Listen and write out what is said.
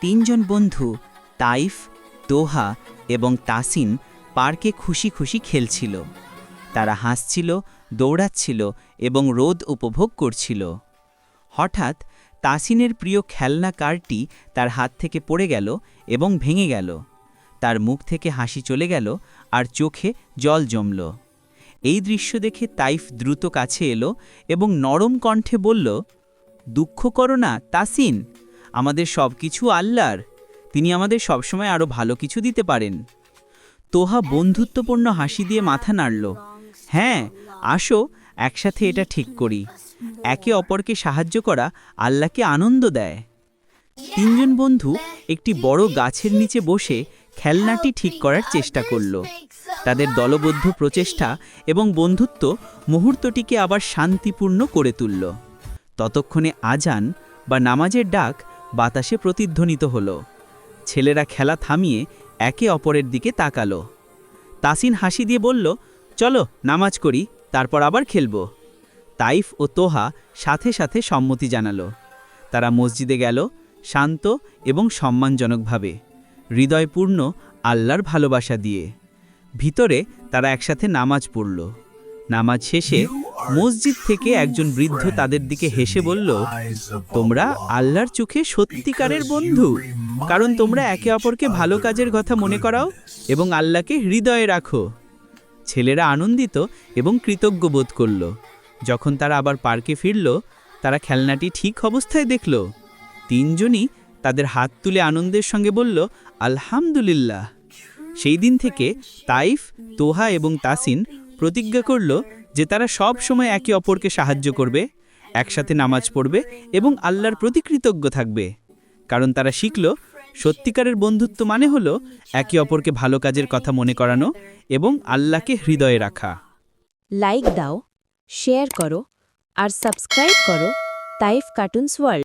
তিনজন বন্ধু তাইফ, তোহা এবং তাসিন পার্কে খুশি খুশি খেলছিল। তারা হাসছিল, দৌড়াচ্ছিল এবং রোদ উপভোগ করছিল। হঠাৎ তাসিনের প্রিয় খেলনা কারটি তার হাত থেকে পড়ে গেল এবং ভেঙে গেল। তার মুখ থেকে হাসি চলে গেল আর চোখে জল জমল। এই দৃশ্য দেখে তাইফ দ্রুত কাছে এলো এবং নরম কণ্ঠে বলল, দুঃখ করো না তাসিন, আমাদের সব কিছু আল্লাহর, তিনি আমাদের সবসময় আরও ভালো কিছু দিতে পারেন। তোহা বন্ধুত্বপূর্ণ হাসি দিয়ে মাথা নাড়ল। হ্যাঁ, আসো একসাথে এটা ঠিক করি। একে অপরকে সাহায্য করা আল্লাহকে আনন্দ দেয়। তিনজন বন্ধু একটি বড় গাছের নিচে বসে খেলনাটি ঠিক করার চেষ্টা করল। তাদের দলবদ্ধ প্রচেষ্টা এবং বন্ধুত্ব মুহূর্তটিকে আবার শান্তিপূর্ণ করে তুলল। ততক্ষণে আজান বা নামাজের ডাক বাতাসে প্রতিধ্বনিত হল। ছেলেরা খেলা থামিয়ে একে অপরের দিকে তাকালো। তাসিন হাসি দিয়ে বলল, চলো নামাজ করি, তারপর আবার খেলব। তাইফ ও তোহা সাথে সাথে সম্মতি জানালো। তারা মসজিদে গেল, শান্ত এবং সম্মানজনকভাবে, হৃদয়পূর্ণ আল্লাহর ভালোবাসা দিয়ে। ভিতরে তারা একসাথে নামাজ পড়ল। নামাজ শেষে মসজিদ থেকে একজন বৃদ্ধ তাদের দিকে হেসে বলল, তোমরা আল্লাহর চোখে সত্যিকারের বন্ধু, কারণ তোমরা একে অপরকে ভালো কাজের কথা মনে করাও এবং আল্লাহকে হৃদয়ে রাখো। ছেলেরা আনন্দিত এবং কৃতজ্ঞ বোধ করল। যখন তারা আবার পার্কে ফিরল, তারা খেলনাটি ঠিক অবস্থায় দেখল। তিনজনই তাদের হাত তুলে আনন্দের সঙ্গে বলল, আলহামদুলিল্লাহ। সেই দিন থেকে তাইফ, তোহা এবং তাসিন প্রতিজ্ঞা করল যে তারা সব সময় একে অপরকে সাহায্য করবে, একসাথে নামাজ পড়বে এবং আল্লাহর প্রতি কৃতজ্ঞ থাকবে। কারণ তারা শিখল, সত্যিকারের বন্ধুত্ব মানে হলো একে অপরকে ভালো কাজের কথা মনে করানো এবং আল্লাহকে হৃদয়ে রাখা। লাইক দাও, শেয়ার করো আর সাবস্ক্রাইব করো তাইফ কার্টুনস ওয়ার্ল্ড।